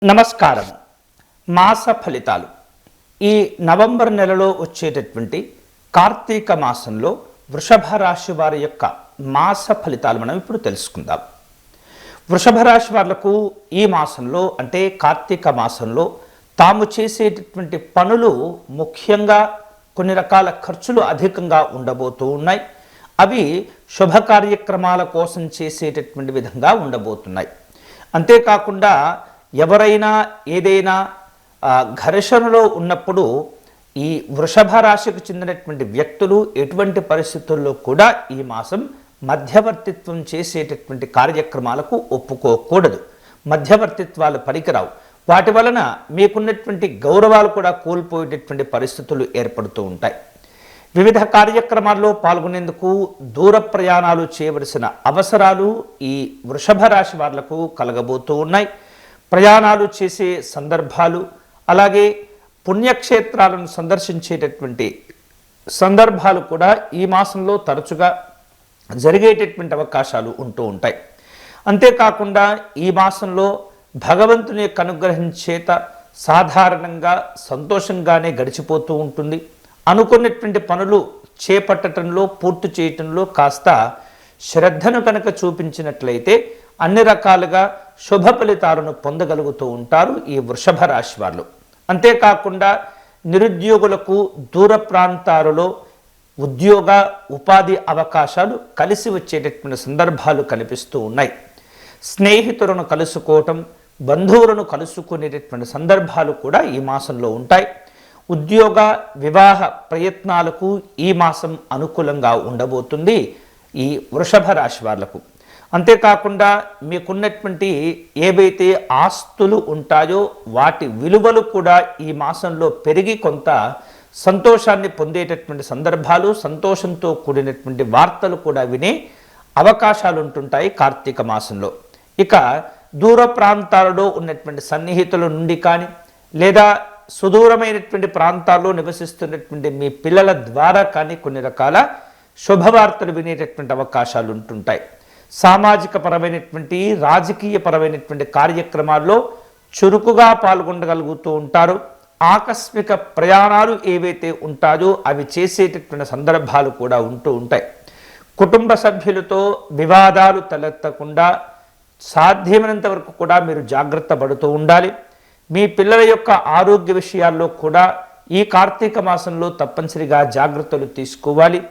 నమస్కారం. మాస ఫలితాలు. ఈ నవంబర్ నెలలో వచ్చేటటువంటి కార్తీక మాసంలో వృషభ రాశి వారి యొక్క మాస ఫలితాలు మనం ఇప్పుడు తెలుసుకుందాం. వృషభ రాశి వాళ్లకు ఈ మాసంలో అంటే కార్తీక మాసంలో తాము చేసేటటువంటి పనులు ముఖ్యంగా కొన్ని రకాల ఖర్చులు అధికంగా ఉండబోతూ ఉన్నాయి. అవి శుభ కార్యక్రమాల కోసం చేసేటటువంటి విధంగా ఉండబోతున్నాయి. అంతేకాకుండా ఎవరైనా ఏదైనా ఘర్షణలో ఉన్నప్పుడు ఈ వృషభ రాశికి చెందినటువంటి వ్యక్తులు ఎటువంటి పరిస్థితుల్లో కూడా ఈ మాసం మధ్యవర్తిత్వం చేసేటటువంటి కార్యక్రమాలకు ఒప్పుకోకూడదు. మధ్యవర్తిత్వాలు పనికిరావు. వాటి వలన మీకున్నటువంటి గౌరవాలు కూడా కోల్పోయేటటువంటి పరిస్థితులు ఏర్పడుతూ ఉంటాయి. వివిధ కార్యక్రమాల్లో పాల్గొనేందుకు దూర ప్రయాణాలు చేయవలసిన అవసరాలు ఈ వృషభ రాశి వాళ్లకు కలగబోతూ ఉన్నాయి. ప్రయాణాలు చేసే సందర్భాలు, అలాగే పుణ్యక్షేత్రాలను సందర్శించేటటువంటి సందర్భాలు కూడా ఈ మాసంలో తరచుగా జరిగేటటువంటి అవకాశాలు ఉంటూ ఉంటాయి. అంతేకాకుండా ఈ మాసంలో భగవంతుని యొక్క అనుగ్రహం చేత సాధారణంగా సంతోషంగానే గడిచిపోతూ ఉంటుంది. అనుకున్నటువంటి పనులు చేపట్టడంలో, పూర్తి చేయటంలో కాస్త శ్రద్ధను కనుక చూపించినట్లయితే అన్ని రకాలుగా శుభ ఫలితాలను పొందగలుగుతూ ఉంటారు ఈ వృషభ రాశి వాళ్ళు. అంతేకాకుండా నిరుద్యోగులకు దూర ప్రాంతాలలో ఉద్యోగ ఉపాధి అవకాశాలు కలిసి వచ్చేటటువంటి సందర్భాలు కనిపిస్తూ ఉన్నాయి. స్నేహితులను కలుసుకోవటం, బంధువులను కలుసుకునేటటువంటి సందర్భాలు కూడా ఈ మాసంలో ఉంటాయి. ఉద్యోగ వివాహ ప్రయత్నాలకు ఈ మాసం అనుకూలంగా ఉండబోతుంది ఈ వృషభ రాశి వాళ్లకు. అంతేకాకుండా మీకున్నటువంటి ఏవైతే ఆస్తులు ఉంటాయో వాటి విలువలు కూడా ఈ మాసంలో పెరిగి కొంత సంతోషాన్ని పొందేటటువంటి సందర్భాలు, సంతోషంతో కూడినటువంటి వార్తలు కూడా వినే అవకాశాలు ఉంటుంటాయి కార్తీక మాసంలో. ఇక దూర ప్రాంతాలలో ఉన్నటువంటి సన్నిహితుల నుండి కానీ, లేదా సుదూరమైనటువంటి ప్రాంతాల్లో నివసిస్తున్నటువంటి మీ పిల్లల ద్వారా కానీ కొన్ని రకాల శుభవార్తలు వినేటటువంటి అవకాశాలు ఉంటుంటాయి. సామాజిక పరమైనటువంటి, రాజకీయ పరమైనటువంటి కార్యక్రమాల్లో చురుకుగా పాల్గొనగలుగుతూ ఉంటారు. ఆకస్మిక ప్రయాణాలు ఏవైతే ఉంటాయో అవి చేసేటటువంటి సందర్భాలు కూడా ఉంటూ ఉంటాయి. కుటుంబ సభ్యులతో వివాదాలు తలెత్తకుండా సాధ్యమైనంత వరకు కూడా మీరు జాగ్రత్త పడుతూ ఉండాలి. మీ పిల్లల యొక్క ఆరోగ్య విషయాల్లో కూడా ఈ కార్తీక మాసంలో తప్పనిసరిగా జాగ్రత్తలు తీసుకోవాలి.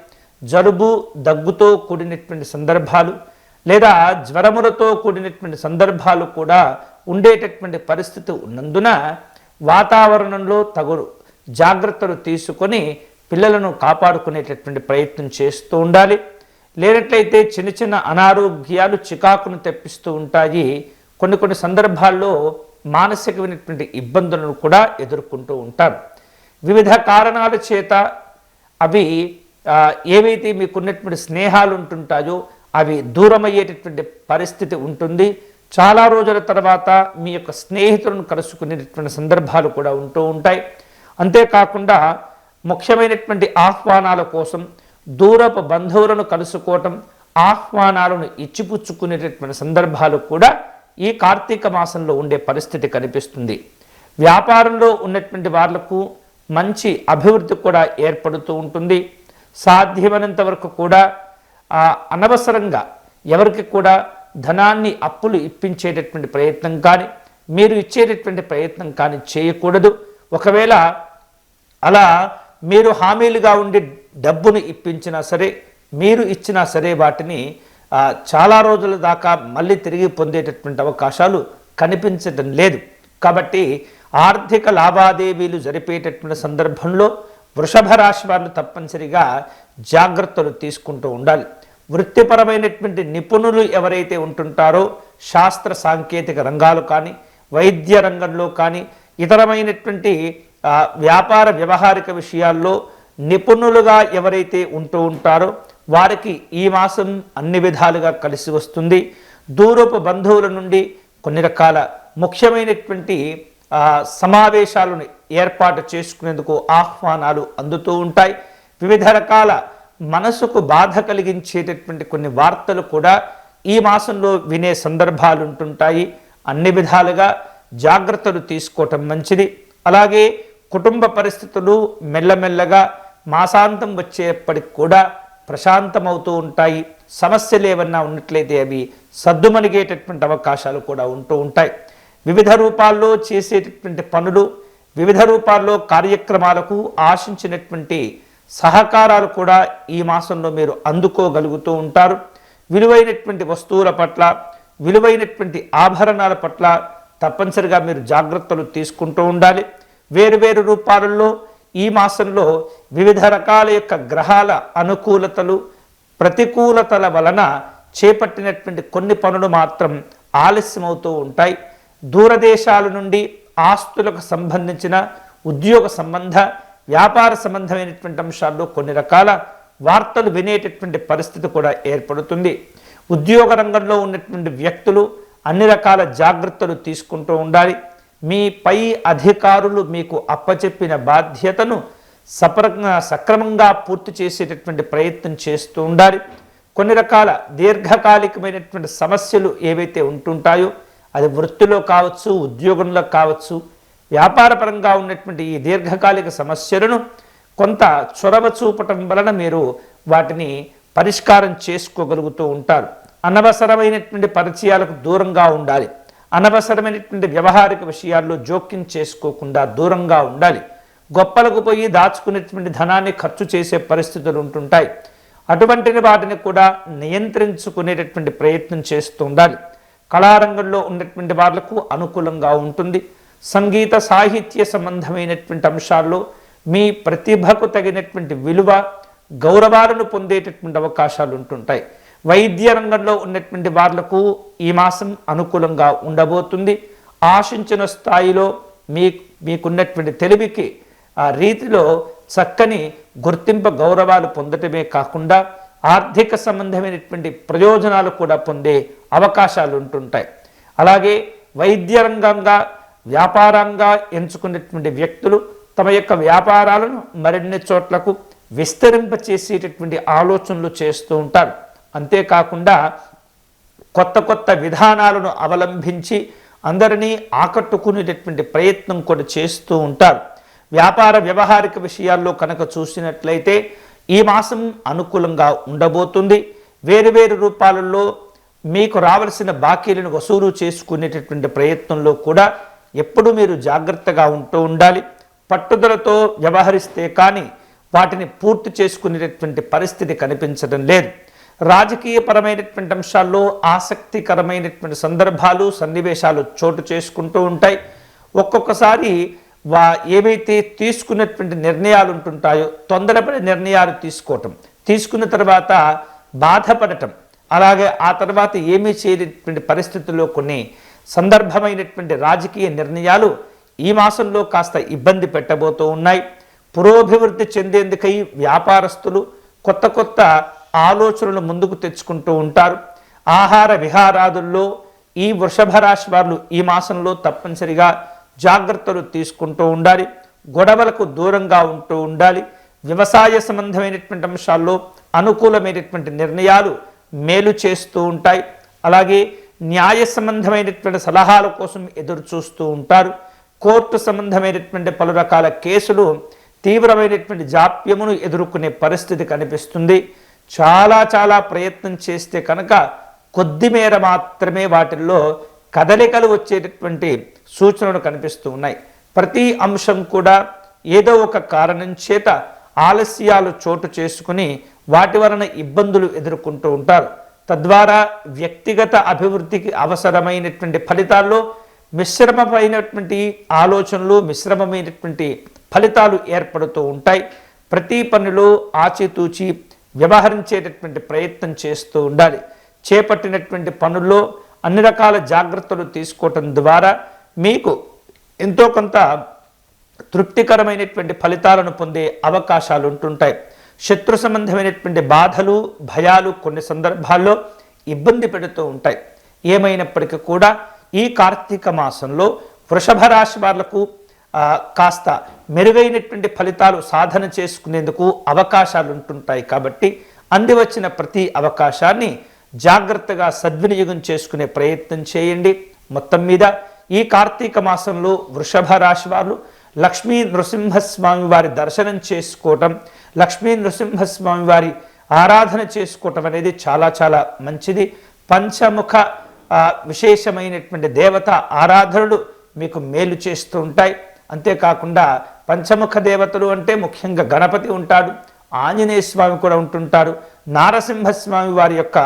జలుబు, దగ్గుతో కూడినటువంటి సందర్భాలు లేదా జ్వరములతో కూడినటువంటి సందర్భాలు కూడా ఉండేటటువంటి పరిస్థితి ఉన్నందున వాతావరణంలో తగు జాగ్రత్తలు తీసుకొని పిల్లలను కాపాడుకునేటటువంటి ప్రయత్నం చేస్తూ ఉండాలి. లేనట్లయితే చిన్న చిన్న అనారోగ్యాలు చికాకును తెప్పిస్తూ ఉంటాయి. కొన్ని సందర్భాల్లో మానసికమైనటువంటి ఇబ్బందులను కూడా ఎదుర్కొంటూ ఉంటారు. వివిధ కారణాల చేత అవి ఏవైతే మీకున్నటువంటి స్నేహాలు ఉంటుంటాయో అవి దూరమయ్యేటటువంటి పరిస్థితి ఉంటుంది. చాలా రోజుల తర్వాత మీ యొక్క స్నేహితులను కలుసుకునేటటువంటి సందర్భాలు కూడా ఉంటూ ఉంటాయి. అంతేకాకుండా ముఖ్యమైనటువంటి ఆహ్వానాల కోసం దూరపు బంధువులను కలుసుకోవటం, ఆహ్వానాలను ఇచ్చిపుచ్చుకునేటటువంటి సందర్భాలు కూడా ఈ కార్తీక మాసంలో ఉండే పరిస్థితి కనిపిస్తుంది. వ్యాపారంలో ఉన్నటువంటి వాళ్లకు మంచి అభివృద్ధి కూడా ఏర్పడుతూ ఉంటుంది. సాధ్యమైనంత వరకు కూడా అనవసరంగా ఎవరికి కూడా ధనాన్ని అప్పులు ఇప్పించేటటువంటి ప్రయత్నం కానీ, మీరు ఇచ్చేటటువంటి ప్రయత్నం కానీ చేయకూడదు. ఒకవేళ అలా మీరు హామీలుగా ఉండి డబ్బును ఇప్పించినా సరే, మీరు ఇచ్చినా సరే వాటిని చాలా రోజుల దాకా మళ్ళీ తిరిగి పొందేటటువంటి అవకాశాలు కనిపించడం లేదు. కాబట్టి ఆర్థిక లావాదేవీలు జరిపేటటువంటి సందర్భంలో వృషభ రాశి వారు తప్పనిసరిగా జాగ్రత్తలు తీసుకుంటూ ఉండాలి. వృత్తిపరమైనటువంటి నిపుణులు ఎవరైతే ఉంటుంటారో శాస్త్ర సాంకేతిక రంగాలు కానీ, వైద్య రంగంలో కానీ, ఇతరమైనటువంటి వ్యాపార వ్యవహారిక విషయాల్లో నిపుణులుగా ఎవరైతే ఉంటూ ఉంటారో వారికి ఈ మాసం అన్ని విధాలుగా కలిసి వస్తుంది. దూరపు బంధువుల నుండి కొన్ని రకాల ముఖ్యమైనటువంటి సమావేశాలను ఏర్పాటు చేసుకునేందుకు ఆహ్వానాలు అందుతూ ఉంటాయి. వివిధ రకాల మనసుకు బాధ కలిగించేటటువంటి కొన్ని వార్తలు కూడా ఈ మాసంలో వినే సందర్భాలు ఉంటుంటాయి. అన్ని విధాలుగా జాగ్రత్తలు తీసుకోవటం మంచిది. అలాగే కుటుంబ పరిస్థితులు మెల్లమెల్లగా మాసాంతం వచ్చేప్పటికి కూడా ప్రశాంతమవుతూ ఉంటాయి. సమస్యలు ఏమన్నా ఉన్నట్లయితే అవి సద్దుమణిగేటటువంటి అవకాశాలు కూడా ఉంటూ ఉంటాయి. వివిధ రూపాల్లో చేసేటటువంటి పనులు, వివిధ రూపాల్లో కార్యక్రమాలకు ఆశించినటువంటి సహకారాలు కూడా ఈ మాసంలో మీరు అందుకోగలుగుతూ ఉంటారు. విలువైనటువంటి వస్తువుల పట్ల, విలువైనటువంటి ఆభరణాల పట్ల తప్పనిసరిగా మీరు జాగ్రత్తలు తీసుకుంటూ ఉండాలి. వేరువేరు రూపాలలో ఈ మాసంలో వివిధ రకాల యొక్క గ్రహాల అనుకూలతలు, ప్రతికూలతల వలన చేపట్టినటువంటి కొన్ని పనులు మాత్రం ఆలస్యమవుతూ ఉంటాయి. దూరదేశాల నుండి ఆస్తులకు సంబంధించిన ఉద్యోగ సంబంధ, వ్యాపార సంబంధమైనటువంటి అంశాల్లో కొన్ని రకాల వార్తలు వినేటటువంటి పరిస్థితి కూడా ఏర్పడుతుంది. ఉద్యోగ రంగంలో ఉన్నటువంటి వ్యక్తులు అన్ని రకాల జాగ్రత్తలు తీసుకుంటూ ఉండాలి. మీ పై అధికారులు మీకు అప్పచెప్పిన బాధ్యతను సక్రమంగా పూర్తి చేసేటటువంటి ప్రయత్నం చేస్తూ ఉండాలి. కొన్ని రకాల దీర్ఘకాలికమైనటువంటి సమస్యలు ఏవైతే ఉంటుంటాయో, అది వృత్తిలో కావచ్చు, ఉద్యోగంలో కావచ్చు, వ్యాపారపరంగా ఉన్నటువంటి ఈ దీర్ఘకాలిక సమస్యలను కొంత చొరవ చూపటం వలన మీరు వాటిని పరిష్కారం చేసుకోగలుగుతూ ఉంటారు. అనవసరమైనటువంటి పరిచయాలకు దూరంగా ఉండాలి. అనవసరమైనటువంటి వ్యవహారిక విషయాల్లో జోక్యం చేసుకోకుండా దూరంగా ఉండాలి. గొప్పలకు పోయి దాచుకునేటువంటి ధనాన్ని ఖర్చు చేసే పరిస్థితులు ఉంటుంటాయి. అటువంటి వాటిని కూడా నియంత్రించుకునేటటువంటి ప్రయత్నం చేస్తూ ఉండాలి. కళారంగంలో ఉన్నటువంటి వాళ్లకు అనుకూలంగా ఉంటుంది. సంగీత సాహిత్య సంబంధమైనటువంటి అంశాల్లో మీ ప్రతిభకు తగినటువంటి విలువ, గౌరవాలను పొందేటటువంటి అవకాశాలు ఉంటుంటాయి. వైద్య రంగంలో ఉన్నటువంటి వాళ్లకు ఈ మాసం అనుకూలంగా ఉండబోతుంది. ఆశించిన స్థాయిలో మీకున్నటువంటి తెలివికి ఆ రీతిలో చక్కని గుర్తింపు, గౌరవాలు పొందటమే కాకుండా ఆర్థిక సంబంధమైనటువంటి ప్రయోజనాలు కూడా పొందే అవకాశాలు ఉంటుంటాయి. అలాగే వైద్య రంగంగా, వ్యాపారంగా ఎంచుకున్నటువంటి వ్యక్తులు తమ యొక్క వ్యాపారాలను మరిన్ని చోట్లకు విస్తరింపచేసేటటువంటి ఆలోచనలు చేస్తూ ఉంటారు. అంతేకాకుండా కొత్త కొత్త విధానాలను అవలంబించి అందరినీ ఆకట్టుకునేటటువంటి ప్రయత్నం కూడా చేస్తూ ఉంటారు. వ్యాపార వ్యవహారిక విషయాల్లో కనుక చూసినట్లయితే ఈ మాసం అనుకూలంగా ఉండబోతుంది. వేరువేరు రూపాలలో మీకు రావలసిన బాకీలను వసూలు చేసుకునేటటువంటి ప్రయత్నంలో కూడా ఎప్పుడు మీరు జాగ్రత్తగా ఉంటూ ఉండాలి. పట్టుదలతో వ్యవహరిస్తే కానీ వాటిని పూర్తి చేసుకునేటటువంటి పరిస్థితి కనిపించడం లేదు. రాజకీయపరమైనటువంటి అంశాల్లో ఆసక్తికరమైనటువంటి సందర్భాలు, సన్నివేశాలు చోటు చేసుకుంటూ ఉంటాయి. ఒక్కొక్కసారి ఏవైతే తీసుకున్నటువంటి నిర్ణయాలు ఉంటుంటాయో తొందరపడి నిర్ణయాలు తీసుకున్న తర్వాత బాధపడటం, అలాగే ఆ తర్వాత ఏమీ చేయలేనటువంటి పరిస్థితుల్లో కొన్ని సందర్భమైనటువంటి రాజకీయ నిర్ణయాలు ఈ మాసంలో కాస్త ఇబ్బంది పెట్టబోతూ ఉన్నాయి. పురోభివృద్ధి చెందేందుకై వ్యాపారస్తులు కొత్త కొత్త ఆలోచనలు ముందుకు తెచ్చుకుంటూ ఉంటారు. ఆహార విహారాదుల్లో ఈ వృషభ రాశి వారు ఈ మాసంలో తప్పనిసరిగా జాగ్రత్తలు తీసుకుంటూ ఉండాలి. గొడవలకు దూరంగా ఉంటూ ఉండాలి. వ్యవసాయ సంబంధమైనటువంటి అంశాల్లో అనుకూలమైనటువంటి నిర్ణయాలు మేలు చేస్తూ ఉంటాయి. అలాగే న్యాయ సంబంధమైనటువంటి సలహాల కోసం ఎదురు చూస్తూ ఉంటారు. కోర్టు సంబంధమైనటువంటి పలు రకాల కేసులు తీవ్రమైనటువంటి జాప్యమును ఎదుర్కొనే పరిస్థితి కనిపిస్తుంది. చాలా ప్రయత్నం చేస్తే కనుక కొద్ది మేర మాత్రమే వాటిల్లో కదలికలు వచ్చేటటువంటి సూచనలు కనిపిస్తూ ఉన్నాయి. ప్రతి అంశం కూడా ఏదో ఒక కారణం చేత ఆలస్యాలు చోటు చేసుకుని వాటి వలన ఇబ్బందులు ఎదుర్కొంటూ ఉంటారు. తద్వారా వ్యక్తిగత అభివృద్ధికి అవసరమైనటువంటి ఫలితాల్లో మిశ్రమమైనటువంటి ఆలోచనలు, మిశ్రమమైనటువంటి ఫలితాలు ఏర్పడుతూ ఉంటాయి. ప్రతి పనిలో ఆచితూచి వ్యవహరించేటటువంటి ప్రయత్నం చేస్తూ ఉండాలి. చేపట్టినటువంటి పనుల్లో అన్ని రకాల జాగ్రత్తలు తీసుకోవటం ద్వారా మీకు ఎంతో కొంత తృప్తికరమైనటువంటి ఫలితాలను పొందే అవకాశాలు ఉంటుంటాయి. శత్రు సంబంధమైనటువంటి బాధలు, భయాలు కొన్ని సందర్భాల్లో ఇబ్బంది పెడుతూ ఉంటాయి. ఏమైనప్పటికీ కూడా ఈ కార్తీక మాసంలో వృషభ రాశి వాళ్లకు కాస్త మెరుగైనటువంటి ఫలితాలు సాధన చేసుకునేందుకు అవకాశాలు ఉంటుంటాయి. కాబట్టి అంది వచ్చిన ప్రతి అవకాశాన్ని జాగ్రత్తగా సద్వినియోగం చేసుకునే ప్రయత్నం చేయండి. మొత్తం మీద ఈ కార్తీక మాసంలో వృషభ రాశి వారు లక్ష్మీ నృసింహస్వామి వారి దర్శనం చేసుకోవటం, లక్ష్మీ నృసింహస్వామి వారి ఆరాధన చేసుకోవటం అనేది చాలా చాలా మంచిది. పంచముఖ విశేషమైనటువంటి దేవత ఆరాధనలు మీకు మేలు చేస్తూ ఉంటాయి. అంతేకాకుండా పంచముఖ దేవతలు అంటే ముఖ్యంగా గణపతి ఉంటాడు, ఆంజనేయ స్వామి కూడా ఉంటుంటారు, నారసింహస్వామి వారి యొక్క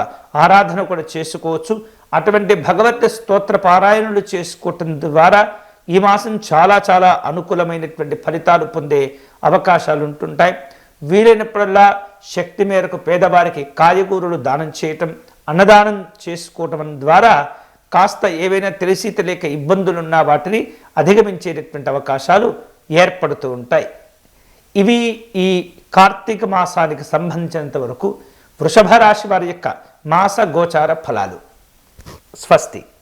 ఆరాధన కూడా చేసుకోవచ్చు. అటువంటి భగవత్ స్తోత్ర పారాయణలు చేసుకోవటం ద్వారా ఈ మాసం చాలా చాలా అనుకూలమైనటువంటి ఫలితాలు పొందే అవకాశాలు ఉంటుంటాయి. వీలైనప్పుడల్లా శక్తి మేరకు పేదవారికి కాయగూరలు దానం చేయటం, అన్నదానం చేసుకోవటం ద్వారా కాస్త ఏవైనా తెలిసి తెలియక ఇబ్బందులున్నా వాటిని అధిగమించేటటువంటి అవకాశాలు ఏర్పడుతూ ఉంటాయి. ఇవి ఈ కార్తీక మాసానికి సంబంధించినంత వరకు వృషభ రాశి వారి యొక్క మాస గోచార ఫలాలు. స్వస్తి.